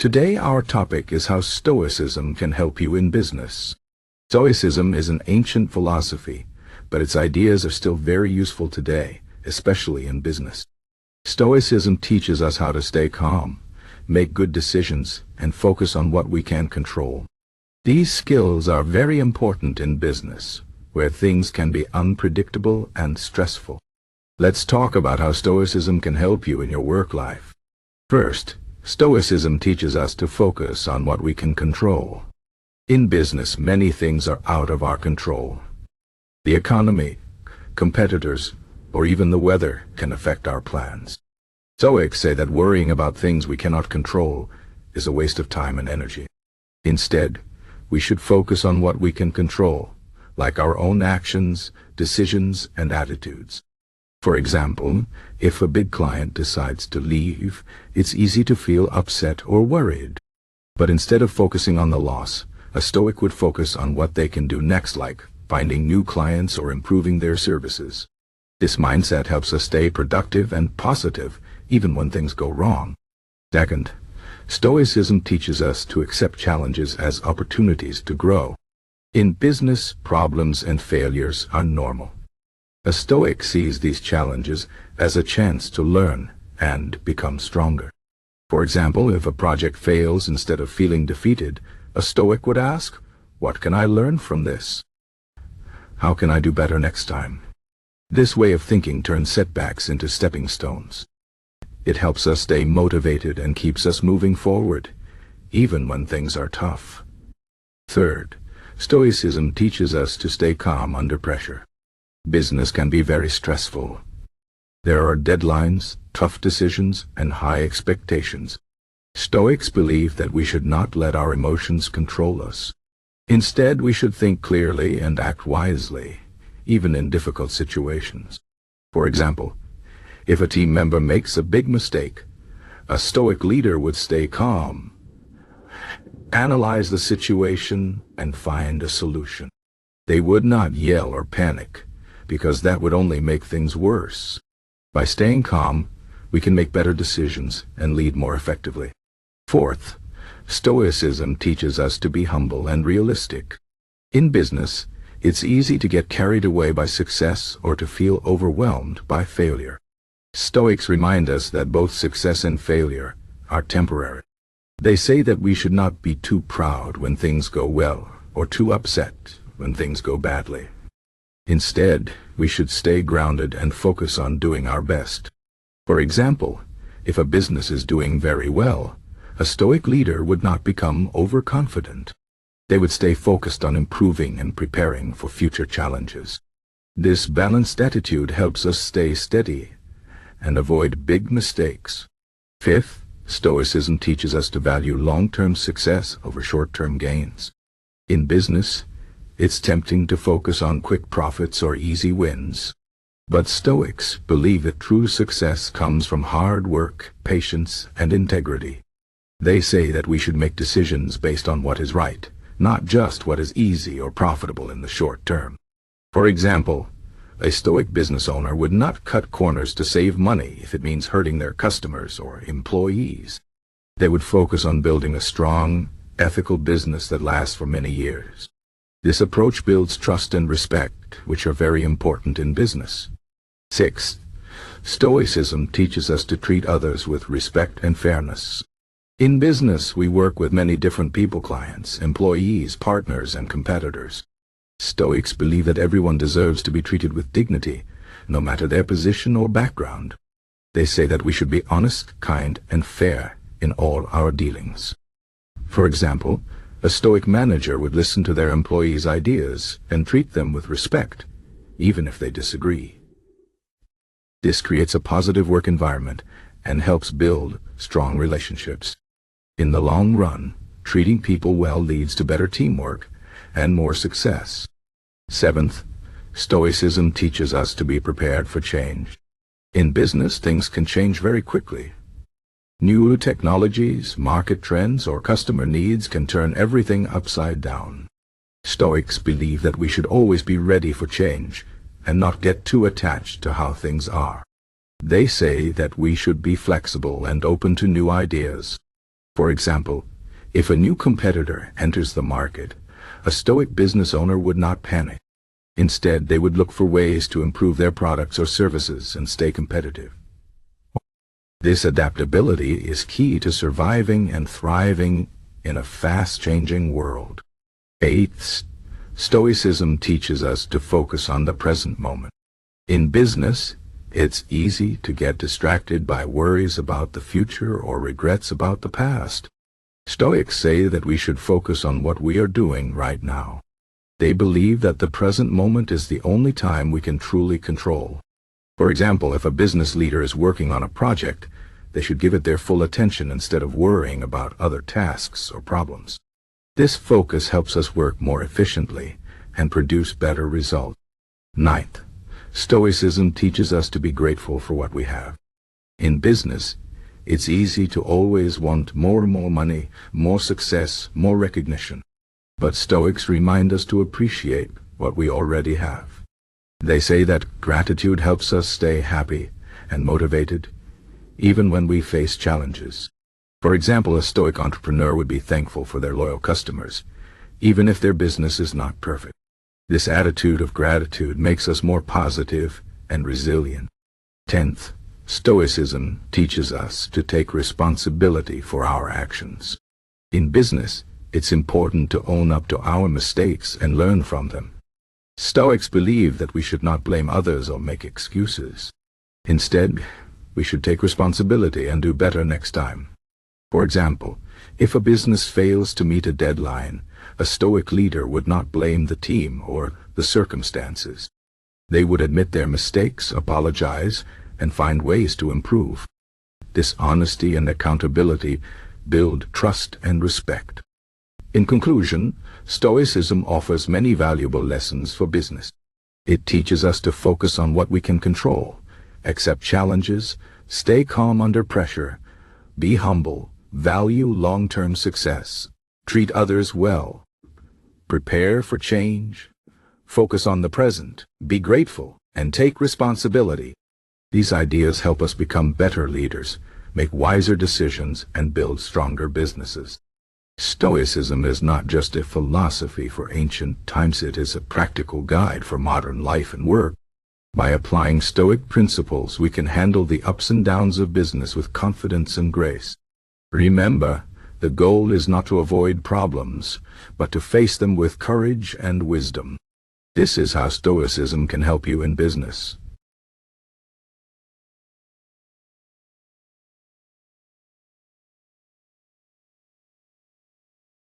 Today our topic is how Stoicism can help you in business. Stoicism is an ancient philosophy, but its ideas are still very useful today, especially in business. Stoicism teaches us how to stay calm, make good decisions, and focus on what we can control. These skills are very important in business, where things can be unpredictable and stressful. Let's talk about how Stoicism can help you in your work life. First, Stoicism teaches us to focus on what we can control. In business, many things are out of our control. The economy, competitors, or even the weather can affect our plans. Stoics say that worrying about things we cannot control is a waste of time and energy. Instead, we should focus on what we can control, like our own actions, decisions, and attitudes. For example, if a big client decides to leave, it's easy to feel upset or worried. But instead of focusing on the loss, a Stoic would focus on what they can do next, like finding new clients or improving their services. This mindset helps us stay productive and positive, even when things go wrong. Second, Stoicism teaches us to accept challenges as opportunities to grow. In business, problems and failures are normal. A Stoic sees these challenges as a chance to learn and become stronger. For example, if a project fails, instead of feeling defeated, a Stoic would ask, "What can I learn from this? How can I do better next time?" This way of thinking turns setbacks into stepping stones. It helps us stay motivated and keeps us moving forward, even when things are tough. Third, Stoicism teaches us to stay calm under pressure. Business can be very stressful. There are deadlines, tough decisions, and high expectations. Stoics believe that we should not let our emotions control us. Instead, we should think clearly and act wisely, even in difficult situations. For example, if a team member makes a big mistake, a Stoic leader would stay calm, analyze the situation, and find a solution. They would not yell or panic, because that would only make things worse. By staying calm, we can make better decisions and lead more effectively. Fourth, Stoicism teaches us to be humble and realistic. In business, it's easy to get carried away by success or to feel overwhelmed by failure. Stoics remind us that both success and failure are temporary. They say that we should not be too proud when things go well or too upset when things go badly. Instead, we should stay grounded and focus on doing our best. For example, if a business is doing very well, a Stoic leader would not become overconfident. They would stay focused on improving and preparing for future challenges. This balanced attitude helps us stay steady and avoid big mistakes. Fifth, Stoicism teaches us to value long-term success over short-term gains. In business, it's tempting to focus on quick profits or easy wins. But Stoics believe that true success comes from hard work, patience, and integrity. They say that we should make decisions based on what is right, not just what is easy or profitable in the short term. For example, a Stoic business owner would not cut corners to save money if it means hurting their customers or employees. They would focus on building a strong, ethical business that lasts for many years. This approach builds trust and respect, which are very important in business. Sixth, Stoicism teaches us to treat others with respect and fairness. In business, we work with many different people: clients, employees, partners, and competitors. Stoics believe that everyone deserves to be treated with dignity, no matter their position or background. They say that we should be honest, kind, and fair in all our dealings. For example, a Stoic manager would listen to their employees' ideas and treat them with respect, even if they disagree. This creates a positive work environment and helps build strong relationships. In the long run, treating people well leads to better teamwork and more success. Seventh, Stoicism teaches us to be prepared for change. In business, things can change very quickly. New technologies, market trends, or customer needs can turn everything upside down. Stoics believe that we should always be ready for change and not get too attached to how things are. They say that we should be flexible and open to new ideas. For example, if a new competitor enters the market, a Stoic business owner would not panic. Instead, they would look for ways to improve their products or services and stay competitive. This adaptability is key to surviving and thriving in a fast-changing world. 8th, Stoicism teaches us to focus on the present moment. In business, it's easy to get distracted by worries about the future or regrets about the past. Stoics say that we should focus on what we are doing right now. They believe that the present moment is the only time we can truly control. For example, if a business leader is working on a project, they should give it their full attention instead of worrying about other tasks or problems. This focus helps us work more efficiently and produce better results. 9th, Stoicism teaches us to be grateful for what we have. In business, it's easy to always want more and more money, more success, more recognition. But Stoics remind us to appreciate what we already have. They say that gratitude helps us stay happy and motivated, even when we face challenges. For example, a Stoic entrepreneur would be thankful for their loyal customers, even if their business is not perfect. This attitude of gratitude makes us more positive and resilient. 10th, Stoicism teaches us to take responsibility for our actions. In business, it's important to own up to our mistakes and learn from them. Stoics believe that we should not blame others or make excuses. Instead, we should take responsibility and do better next time. For example, if a business fails to meet a deadline, a Stoic leader would not blame the team or the circumstances. They would admit their mistakes, apologize, and find ways to improve. This honesty and accountability build trust and respect. In conclusion, Stoicism offers many valuable lessons for business. It teaches us to focus on what we can control, accept challenges, stay calm under pressure, be humble, value long-term success, treat others well, prepare for change, focus on the present, be grateful, and take responsibility. These ideas help us become better leaders, make wiser decisions, and build stronger businesses. Stoicism is not just a philosophy for ancient times, it is a practical guide for modern life and work. By applying Stoic principles, we can handle the ups and downs of business with confidence and grace. Remember, the goal is not to avoid problems, but to face them with courage and wisdom. This is how Stoicism can help you in business.